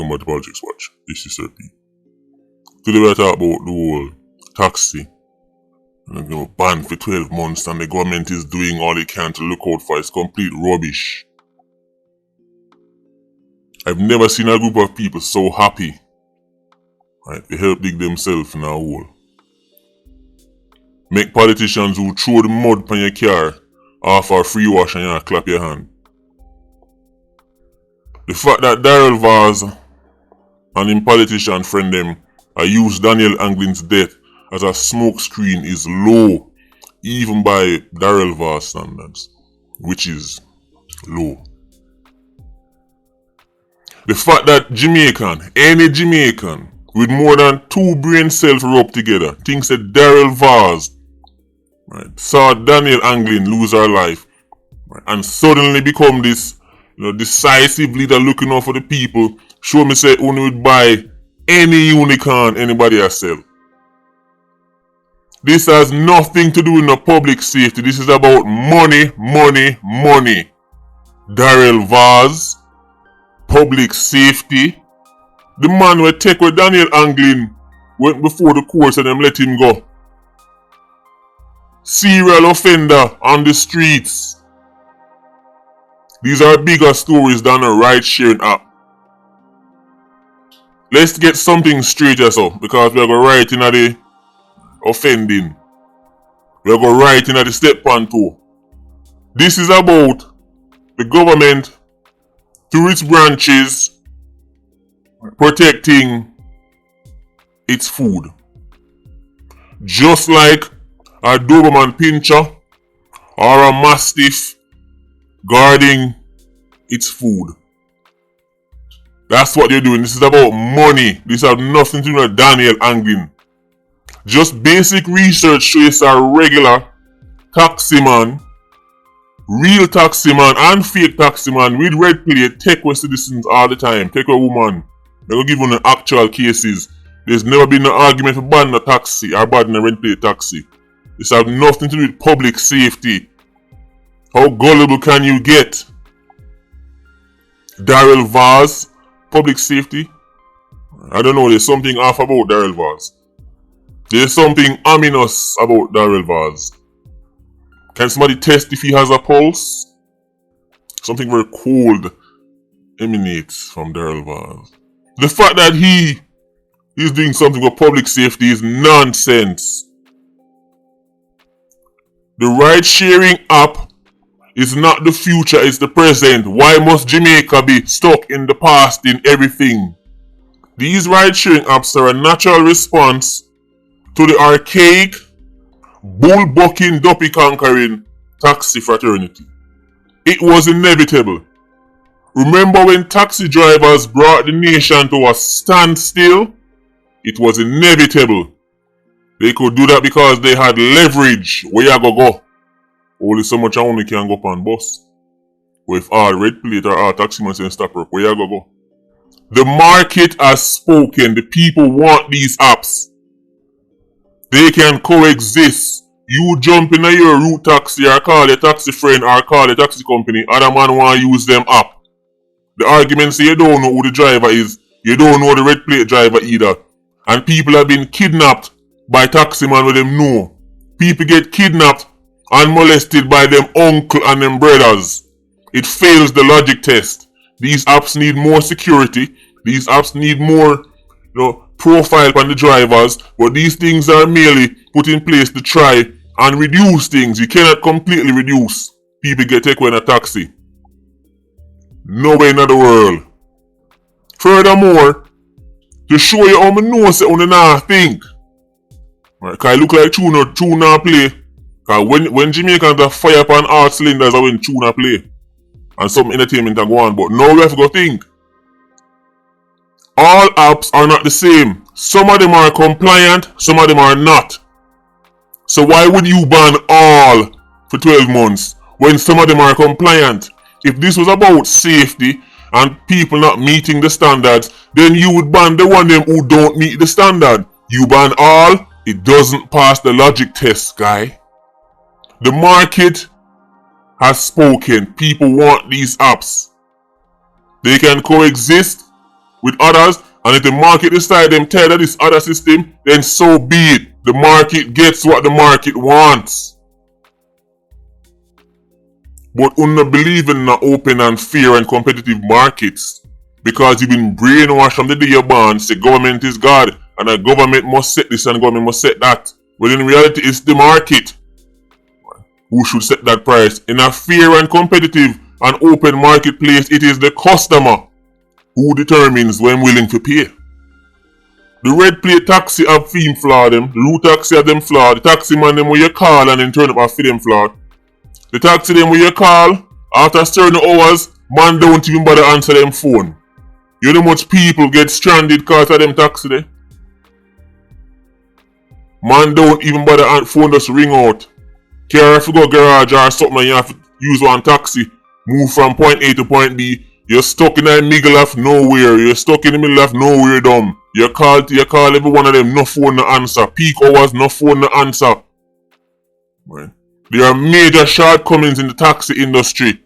welcome back to Politricks Watch. This is Sir P. Today we talk about the whole taxi. Banned for 12 months and the government is doing all they can to look out for. It's complete rubbish. I've never seen a group of people so happy. Right, they help dig themselves in a hole. Make politicians who throw the mud on your car offer a free wash and you clap your hand. The fact that Daryl Vaz and him politician friend them use Daniel Anglin's death as a smoke screen is low, even by Daryl Vaz standards, which is low. The fact that Jamaican, any Jamaican with more than 2 brain cells rubbed together, thinks that Daryl Vaz saw Daniel Anglin lose her life and suddenly become this decisive leader looking out for the people, show me say only would buy any unicorn anybody has sell. This has nothing to do with no public safety. This is about money, money, money. Daryl Vaz, public safety. The man will take where Daniel Anglin went before the courts and them let him go. Serial offender on the streets. These are bigger stories than a ride-sharing app. Let's get something straight as well, because we are going right in at the offending. We are going right in at the step on toe. This is about the government through its branches protecting its food. Just like a Doberman Pinscher or a Mastiff guarding its food. That's what they're doing. This is about money. This has nothing to do with Daniel Anglin. Just basic research shows a regular taxi man, real taxi man and fake taxi man with red plate take away citizens all the time. Take away woman. They're going to give you the actual cases. There's never been an argument for banning a taxi or banning a red plate taxi. This has nothing to do with public safety. How gullible can you get? Daryl Vaz, public safety? I don't know, there's something off about Daryl Vaz. There's something ominous about Daryl Vaz. Can somebody test if he has a pulse? Something very cold emanates from Daryl Vaz. The fact that he's doing something for public safety is nonsense. The ride-sharing app is not the future, it's the present. Why must Jamaica be stuck in the past in everything? These ride-sharing apps are a natural response to the archaic, bull-bucking, duppy-conquering taxi fraternity. It was inevitable. Remember when taxi drivers brought the nation to a standstill? It was inevitable. They could do that because they had leverage. Where you go? Only so much I only can go up on bus. Or if all red plate or all taximen say stop work, where you go? The market has spoken. The people want these apps. They can coexist. You jump in your route taxi or call your taxi friend or call your taxi company. Other man want to use them app. The argument say you don't know who the driver is. You don't know the red plate driver either. And people have been kidnapped by taxi man with them know. People get kidnapped and molested by them uncle and them brothers. It fails the logic test. These apps need more security. These apps need more, profile on the drivers. But these things are merely put in place to try and reduce things. You cannot completely reduce people get taken in a taxi. Nowhere in the world. Furthermore, to show you how I know say you not think. Right, cause it look like tuna play. Cause when Jamaicans are fire upon all cylinders are when tuna play. And some entertainment are go on. But now we have to go think. All apps are not the same. Some of them are compliant, some of them are not. So why would you ban all for 12 months when some of them are compliant? If this was about safety and people not meeting the standards, then you would ban the one them who don't meet the standard. You ban all, it doesn't pass the logic test, guy. The market has spoken. People want these apps. They can coexist. with others, and if the market decide them tired of this other system, then so be it. The market gets what the market wants. But unna believe in an open and fair and competitive markets, because you've been brainwashed from the day you're born, say government is God, and the government must set this and the government must set that. Well, in reality, it's the market who should set that price. In a fair and competitive and open marketplace, it is the customer who determines when willing to pay. The red plate taxi have theme flaw them, the route taxi have them flaw, the taxi man them where you call and then turn up and feed them flaw. The taxi them where you call, after certain hours, man don't even bother answer them phone. You know how much people get stranded because of them taxi there? Man don't even bother phone just ring out. Car if you go garage or something and you have to use one taxi, move from point A to point B, you're stuck in the middle of nowhere, you're stuck in the middle of nowhere dumb. You call every one of them, no phone no answer. Peak hours, no phone no answer. Right. There are major shortcomings in the taxi industry,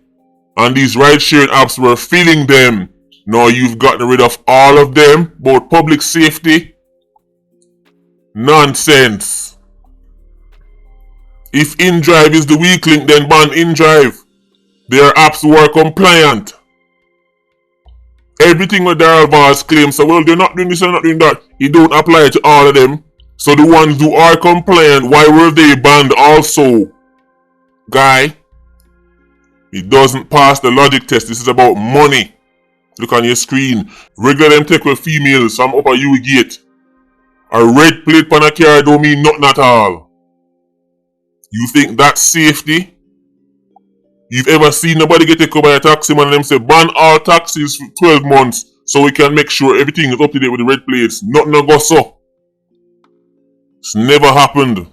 and these ride-sharing apps were filling them. Now you've gotten rid of all of them, about public safety. Nonsense. If InDrive is the weak link, then ban InDrive. Their apps were compliant. Everything with Daryl claims, so well, they're not doing this and not doing that. It don't apply to all of them. So the ones who are compliant, why were they banned also? Guy, it doesn't pass the logic test. This is about money. Look on your screen. Regular them take with females from upper U gate. A red plate on a car don't mean nothing at all. You think that's safety? You've ever seen nobody get taken by a taxi man and them say ban all taxis for 12 months so we can make sure everything is up to date with the red plates? Nothing no go so. It's never happened.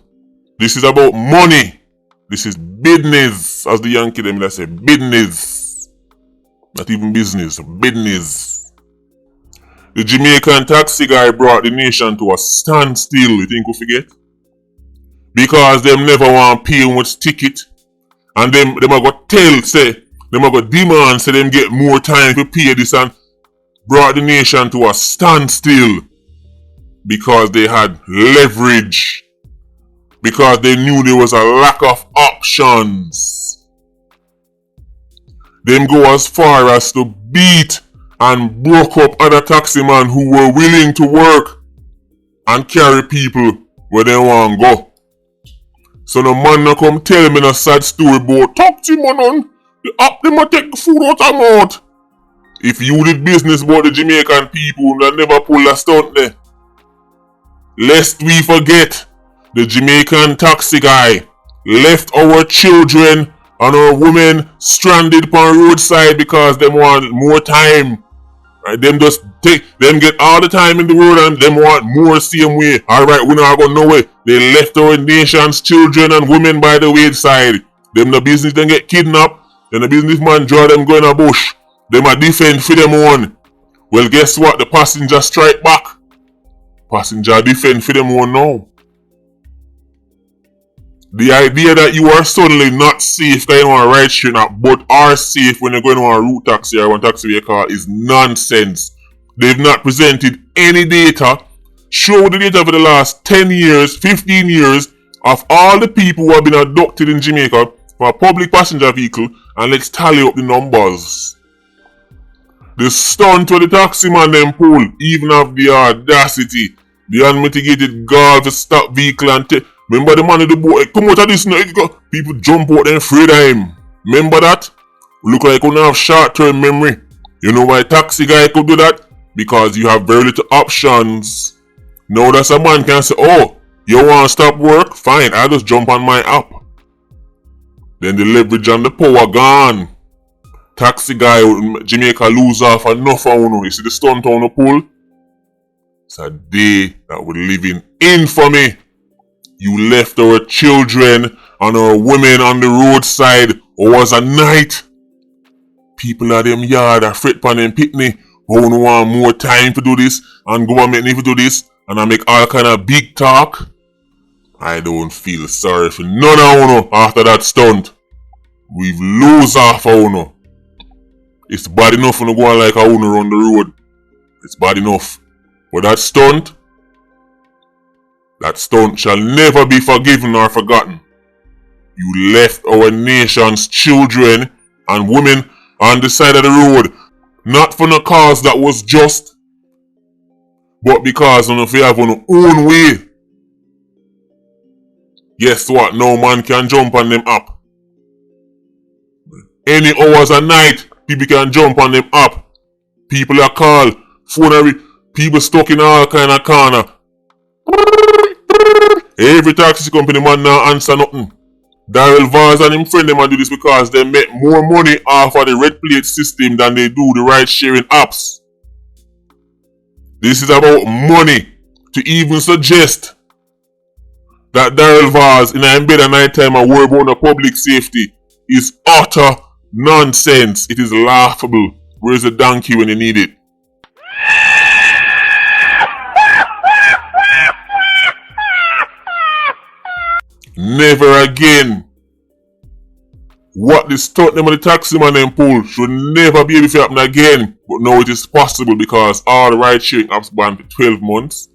This is about money. This is business, as the Yankee them say, business. Not even business, business. The Jamaican taxi guy brought the nation to a standstill, you think we forget? Because them never want to pay much ticket. And them are going to tell, say, them are going to demand, say them get more time to pay this, and brought the nation to a standstill. Because they had leverage. Because they knew there was a lack of options. Them go as far as to beat and broke up other taximen who were willing to work and carry people where they want to go. So no man no come tell me no sad story about taxi man on the app them a take the food out of mouth. If you did business about the Jamaican people, that never pull a stunt there. Lest we forget, the Jamaican taxi guy left our children and our women stranded upon roadside because them want more time. Right? Them just take, them get all the time in the world and them want more same way. Alright, we not going nowhere. They left our nation's children and women by the wayside. Them the business then get kidnapped. Then the businessman draw them go in a bush. Them a defend for them own. Well, guess what? The passenger strike back. Passenger defend for them own now. The idea that you are suddenly not safe because you want a ride sharing app, but are safe when you're going on a route taxi or one taxi vehicle is nonsense. They've not presented any data. Show the data for the last 10 years, 15 years of all the people who have been abducted in Jamaica from a public passenger vehicle, and let's tally up the numbers. The stunt with the taxi man them pull even have the audacity, the unmitigated gall to stop vehicle and remember the man in the boat, come out of this now, people jump out and afraid of him. Remember that? Look like you don't have short-term memory. You know why taxi guy could do that? Because you have very little options. Now that a man can say, oh, you want to stop work? Fine, I'll just jump on my app. Then the leverage and the power gone. Taxi guy Jamaica lose off enough of you. You see the stunt on the pull? It's a day that will live in infamy. You left our children and our women on the roadside. It was a night. People at them yard are fret pan them pitney. Who want more time to do this and government need to do this and I make all kind of big talk. I don't feel sorry for none of you after that stunt. We've lose half of you. It's bad enough when you go on like a owner on the road. It's bad enough. But that stunt shall never be forgiven or forgotten. You left our nation's children and women on the side of the road, not for no cause that was just, but because of you have on own way. Guess what? No man can jump on them up. Any hours a night, people can jump on them up. People are called, people stuck in all kind of corner. Every taxi company man now answer nothing. Daryl Vaz and him friend them do this because they make more money off of the red plate system than they do the ride sharing apps. This is about money. To even suggest that Daryl Vaz in a bed at night time and worry about the public safety is utter nonsense. It is laughable. Where's the donkey when you need it? Never again. What the stunt them on the taxi man and pull should never be able to happen again. But now it is possible because all the ride sharing apps banned for 12 months.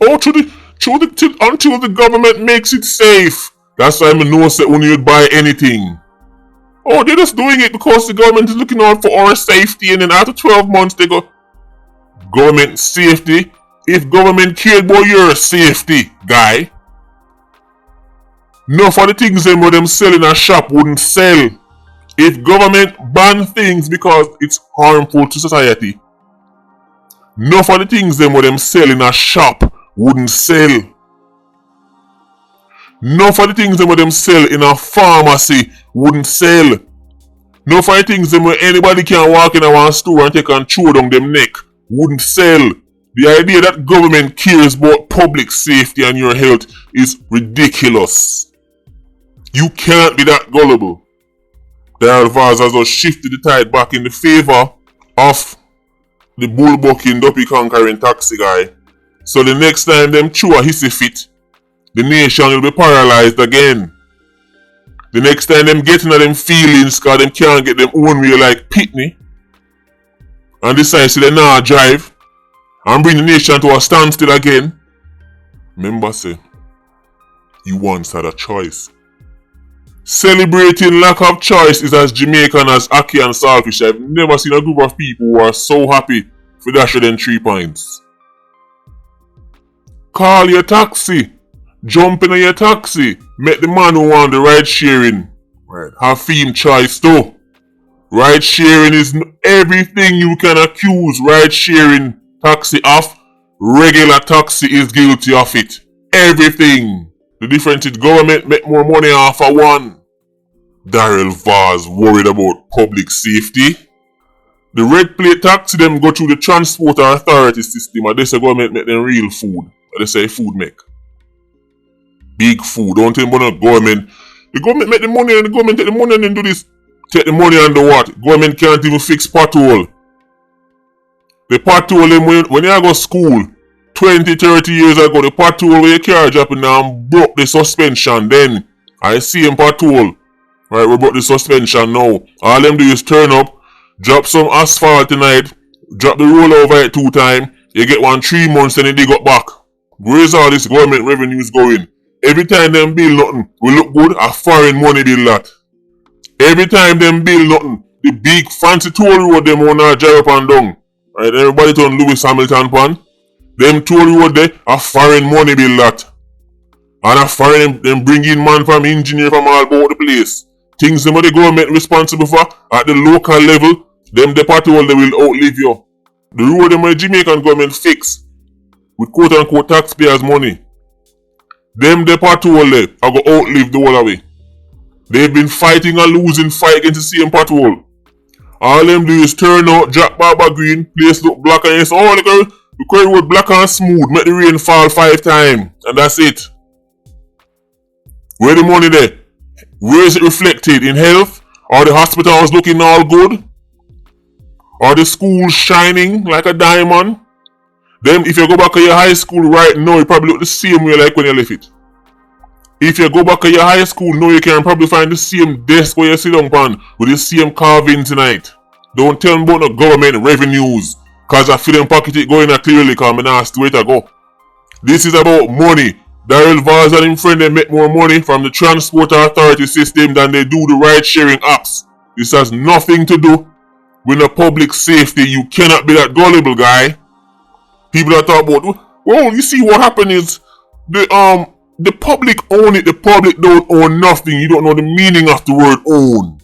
Oh, until the government makes it safe. That's why I know that when you buy anything. Oh, they're just doing it because the government is looking out for our safety, and then after 12 months they go, government safety? If government cared about your safety, guy, no for the things them sell in a shop wouldn't sell. If government ban things because it's harmful to society, no for the things them sell in a shop wouldn't sell. No for the things them sell in a pharmacy wouldn't sell. No for the things them anybody can walk in a store and take and chew down them neck wouldn't sell. The idea that government cares about public safety and your health is ridiculous. You can't be that gullible. Daryl Vaz has just shifted the tide back in the favor of the bull-bucking, duppy-conquering taxi guy. So the next time them chew a hissy fit, the nation will be paralyzed again. The next time them get into them feelings cause them can't get them own way like Pitney and decide to they now drive and bring the nation to a standstill again. Remember say, you once had a choice. Celebrating lack of choice is as Jamaican as Aki and Saltfish. I've never seen a group of people who are so happy for dash them 3 points. Call your taxi. Jump in your taxi. Make the man who want the ride sharing. Right. Have theme choice too. Ride sharing is everything you can accuse ride sharing taxi of. Regular taxi is guilty of it. Everything. The difference is government make more money off of one. Daryl Vaz worried about public safety. The red plate taxi them go through the transport authority system and they say government make them real food. And they say food make. Big food. Don't tell me about government. The government make the money and the government take the money and then do this. Take the money and do what? Government can't even fix pothole. The pothole them when you go to school 20, 30 years ago, the pothole where your car dropping and broke the suspension. Then I see him pothole. Right, we broke the suspension now. All them do is turn up, drop some asphalt tonight, drop the roll over it 2 times, you get 3 months and then dig up back. Where's all this government revenues going? Every time them build nothing, we look good, a foreign money build that. Every time them build nothing, the big fancy toll road them wanna drive up and down. Right, everybody turn Lewis Hamilton pan. Them toll road there, a foreign money build that. And a foreign them bring in man from engineer from all about the place. Things them the government responsible for at the local level, them the pothole they will outlive you. The road them the Jamaican government fix with quote unquote taxpayers' money. Them the pothole they are go outlive the whole away. They've been fighting a losing fight against the same pothole. All them do is turn out, drop Baba Green, place look black and yes, oh the curry road black and smooth, make the rain fall 5 times, and that's it. Where the money there? Where is it reflected? In health? Are the hospitals looking all good? Are the schools shining like a diamond? Then if you go back to your high school right now, you probably look the same way like when you left it. If you go back to your high school now, you can probably find the same desk where you sit down on with the same carving tonight. Don't tell me about the government revenues. Cause I feel them pocket it going a clearly cause me not where to go. This is about money. Daryl Vaz and him friend they make more money from the transport authority system than they do the ride sharing apps. This has nothing to do with the public safety. You cannot be that gullible, guy. People are talking about, well, you see what happened is the public own it, the public don't own nothing. You don't know the meaning of the word own.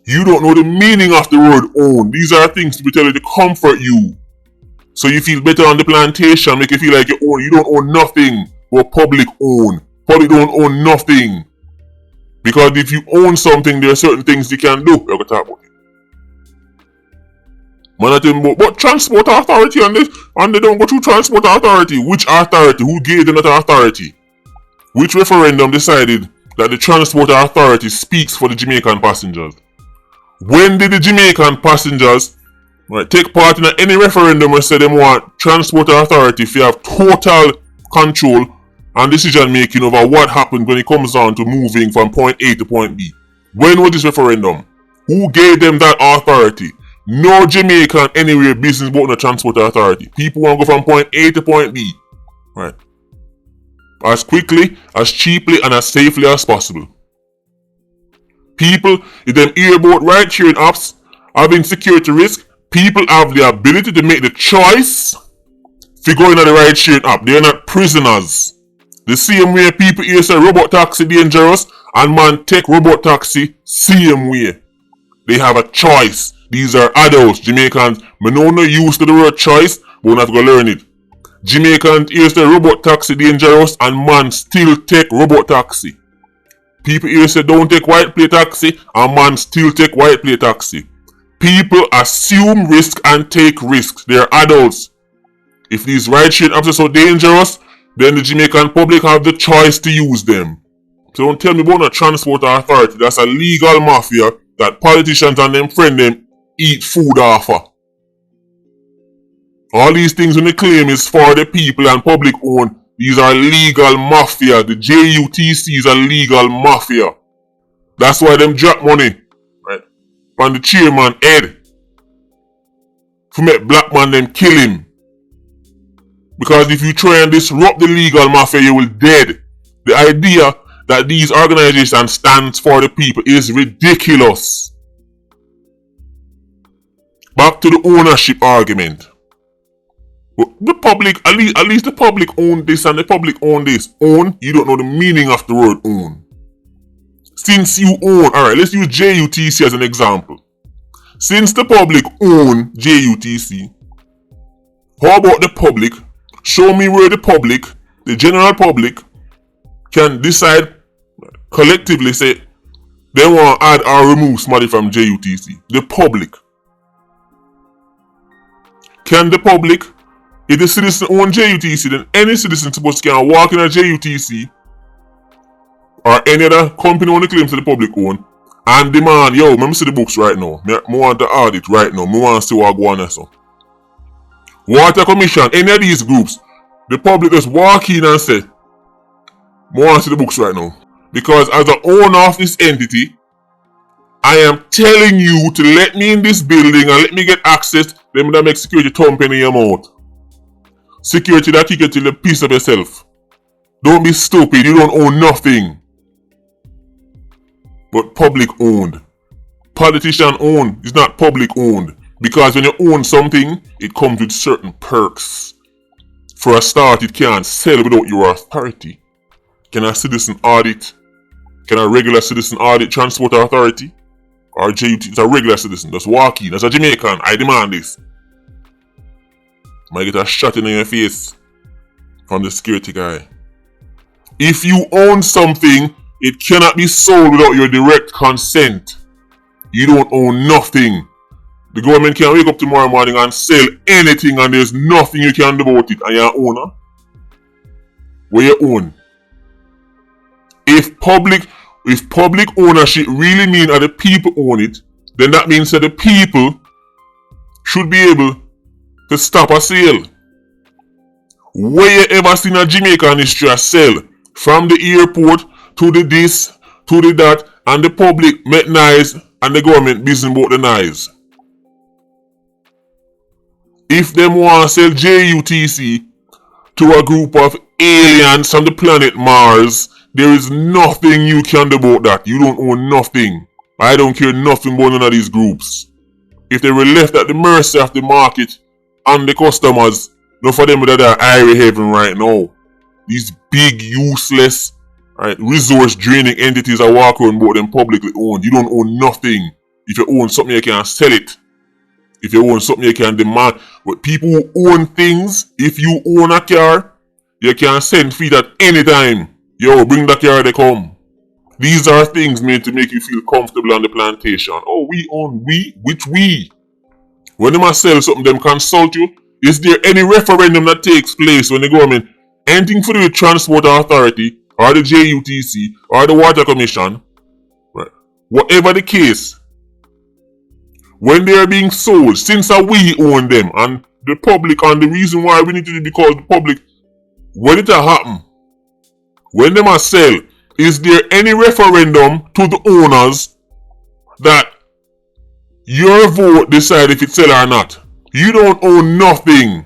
You don't know the meaning of the word own. These are things to be telling to comfort you. So you feel better on the plantation, make you feel like you own. You don't own nothing what public own. Public don't own nothing. Because if you own something, there are certain things you can do. We're going to talk about it. Man, I tell you, but transport authority on this, and they don't go through transport authority. Which authority? Who gave them that authority? Which referendum decided that the transport authority speaks for the Jamaican passengers? When did the Jamaican passengers take part in any referendum and say they want transport authority if you have total control and decision making over what happened when it comes down to moving from point A to point B? When was this referendum? Who gave them that authority? No Jamaican anywhere business about the transport authority. People want to go from point A to point B. Right. As quickly, as cheaply, and as safely as possible. People, if them hear about ride-sharing apps having security risk, people have the ability to make the choice to go into the ride-sharing app. They are not prisoners. The same way people here say robot taxi dangerous and man take robot taxi same way. They have a choice. These are adults. Jamaicans, me know no use to the word choice, but we have to go learn it. Jamaicans here say robot taxi dangerous and man still take robot taxi. People here say don't take white plate taxi and man still take white plate taxi. People assume risk and take risks. They are adults. If these ride-sharing apps are so dangerous, then the Jamaican public have the choice to use them. So don't tell me about a transport authority. That's a legal mafia that politicians and them friend them eat food off of. All these things when they claim is for the people and public own, these are legal mafia. The JUTC is a legal mafia. That's why them drop money, right, on the chairman head. To make black man them kill him. Because if you try and disrupt the legal mafia, you will dead. The idea that these organizations stands for the people is ridiculous. Back to the ownership argument. The public, at least the public own this and the public own this. Own, you don't know the meaning of the word own. Since you own, alright, let's use JUTC as an example. Since the public own JUTC, how about the public? Show me where the public, the general public, can decide collectively say they want to add or remove somebody from JUTC. The public. Can the public, if the citizen own JUTC, then any citizen supposed to can walk in a JUTC or any other company on the claims to the public own and demand, yo, let me see the books right now. I want the audit right now. I want to see what go on so. Water Commission, any of these groups, the public just walk in and say, I want to see the books right now. Because as the owner of this entity, I am telling you to let me in this building and let me get access. Then that make security thump in your mouth. Security that kick you till the piece of yourself. Don't be stupid, you don't own nothing. But public owned. Politician owned is not public owned. Because when you own something, it comes with certain perks. For a start, it can't sell without your authority. Can a citizen audit? Can a regular citizen audit transport authority? Or JUT, it's a regular citizen, just walk in. As a Jamaican, I demand this. Might get a shot in your face from the security guy. If you own something, it cannot be sold without your direct consent. You don't own nothing. The government can wake up tomorrow morning and sell anything and there's nothing you can do about it and you're an owner. Where you own. If public ownership really means that the people own it, then that means that the people should be able to stop a sale. Where you ever seen a Jamaican history a sell? From the airport to the this, to the that, and the public make nice and the government business about the nice. If them want to sell JUTC to a group of aliens from the planet Mars, there is nothing you can do about that. You don't own nothing. I don't care nothing about none of these groups. If they were left at the mercy of the market and the customers, no for them that are airy heaven right now. These big, useless, right, resource draining entities are walking around about them publicly owned. You don't own nothing. If you own something, you can sell it. If you own something, you can demand. But people who own things, if you own a car, you can send feed at any time. Yo, bring the car, they come. These are things made to make you feel comfortable on the plantation. Oh, we own we? Which we? When they must sell something, them consult you. Is there any referendum that takes place when the government, anything for the Transport Authority, or the JUTC, or the Water Commission, right? Whatever the case, when they are being sold, since we own them, and the public, and the reason why we need to be called the public, when it happen, when they must sell, is there any referendum to the owners that your vote decide if it's sell or not? You don't own nothing.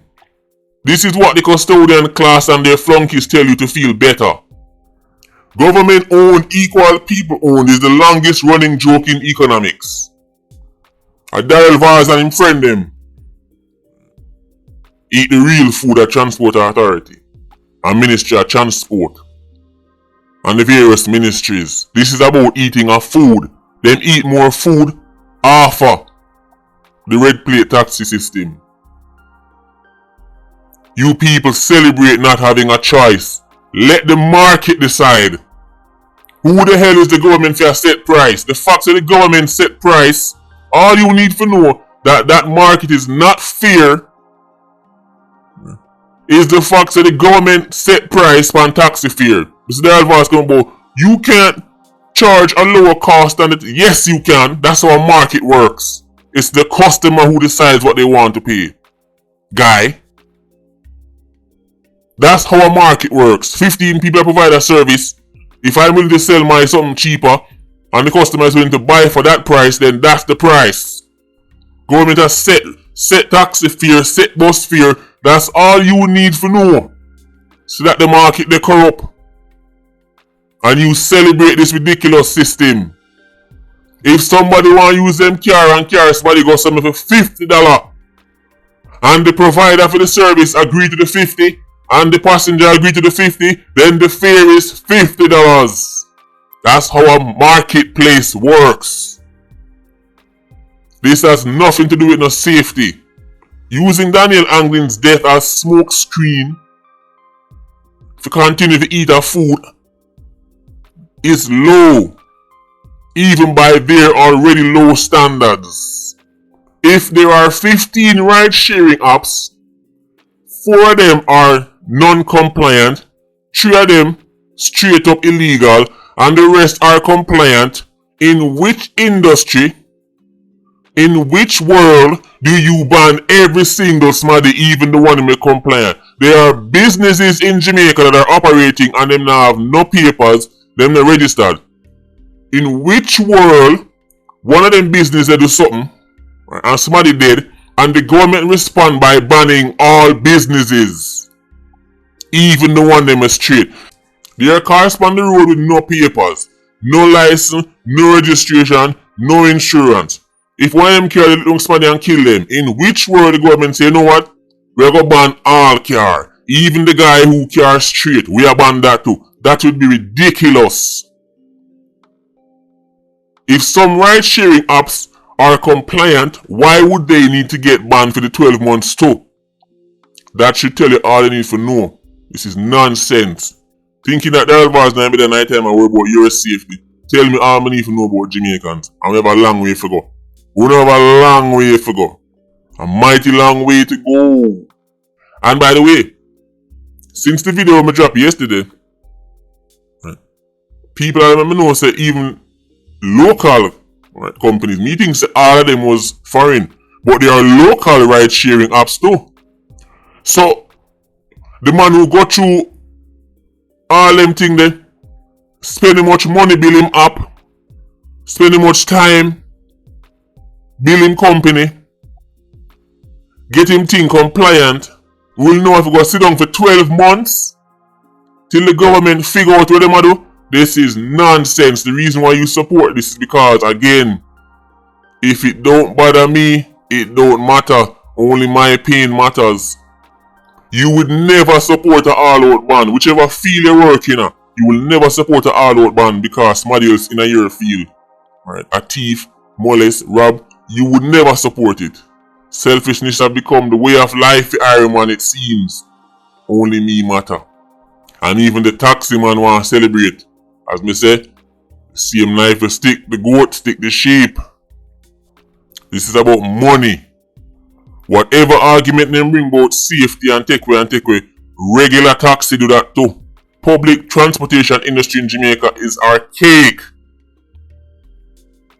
This is what the custodian class and their flunkies tell you to feel better. Government owned equal people owned is the longest running joke in economics. Daryl Vars and him friend them eat the real food at Transport Authority and Ministry of Transport and the various ministries. This is about eating of food. Them eat more food after the red plate taxi system. You people celebrate not having a choice. Let the market decide. Who the hell is the government for a set price? The fact that the government set price, all you need to know that market is not fair is the fact that the government set price on taxi fare. Mr. Daryl coming about, you can't charge a lower cost than it. Yes, you can. That's how a market works. It's the customer who decides what they want to pay. Guy. That's how a market works. 15 people provide a service. If I'm willing to sell my something cheaper and the customer is willing to buy for that price, then that's the price. Government has set taxi fare, set bus fare. That's all you need to know. So that the market they corrupt. And you celebrate this ridiculous system. If somebody want to use them car and somebody got something for $50 and the provider for the service agree to the 50 and the passenger agree to the 50, then the fare is $50. That's how a marketplace works. This has nothing to do with no safety. Using Daniel Anglin's death as smoke screen to continue to eat our food is low, even by their already low standards. If there are 15 ride-sharing apps, 4 of them are non-compliant, 3 of them straight up illegal, and the rest are compliant, in which industry, in which world do you ban every single smaddy, even the one that compliant? There are businesses in Jamaica that are operating and them now have no papers, them not registered. In which world one of them businesses do something and somebody did and the government respond by banning all businesses, even the one them is straight? They are cars on the road with no papers, no license, no registration, no insurance. If one of them carry the little somebody and kill them, in which world the government say, you know what? We're going to ban all car. Even the guy who car straight, we are ban that too. That would be ridiculous. If some ride-sharing apps are compliant, why would they need to get banned for the 12 months too? That should tell you all you need to know. This is nonsense. Thinking that there was going to be the night time and worry about your safety. Tell me all I need to know about Jamaicans. And we have a long way to go. We have a long way to go. A mighty long way to go. And by the way, since the video I dropped yesterday, right, people I remember know say even local, right, companies, me think say all of them was foreign, but there are local ride sharing apps too. So the man who got through all them things there, spending much money building app, spending much time building company, get him thing compliant, we'll know if we go sit down for 12 months till the government figure out what they do. This is nonsense. The reason why you support this is because, again, if it don't bother me, it don't matter. Only my pain matters. You would never support an all-out ban. Whichever field you're working at, you will never support an all-out ban because somebody else in your field, right? A thief, molest, rob, you would never support it. Selfishness has become the way of life for Iron Man, it seems. Only me matter. And even the taxi man want to celebrate. As me say, same knife will stick the goat, stick the sheep. This is about money. Whatever argument them bring about safety and take away, regular taxi do that too. Public transportation industry in Jamaica is archaic.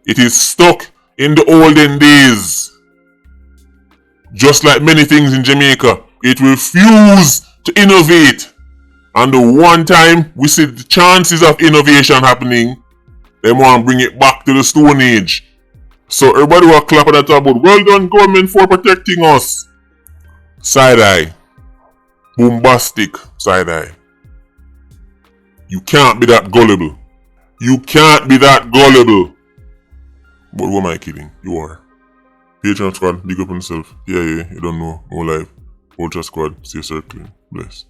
It is stuck in the olden days. Just like many things in Jamaica, it refused to innovate. And the one time we see the chances of innovation happening, they want to bring it back to the Stone Age. So everybody will clap at that about, well done government for protecting us. Side eye. Bombastic side eye. You can't be that gullible. You can't be that gullible. But who am I kidding? You are. Patreon squad, big up on yourself. Yeah, you don't know. More life. Ultra squad, stay circling. Bless.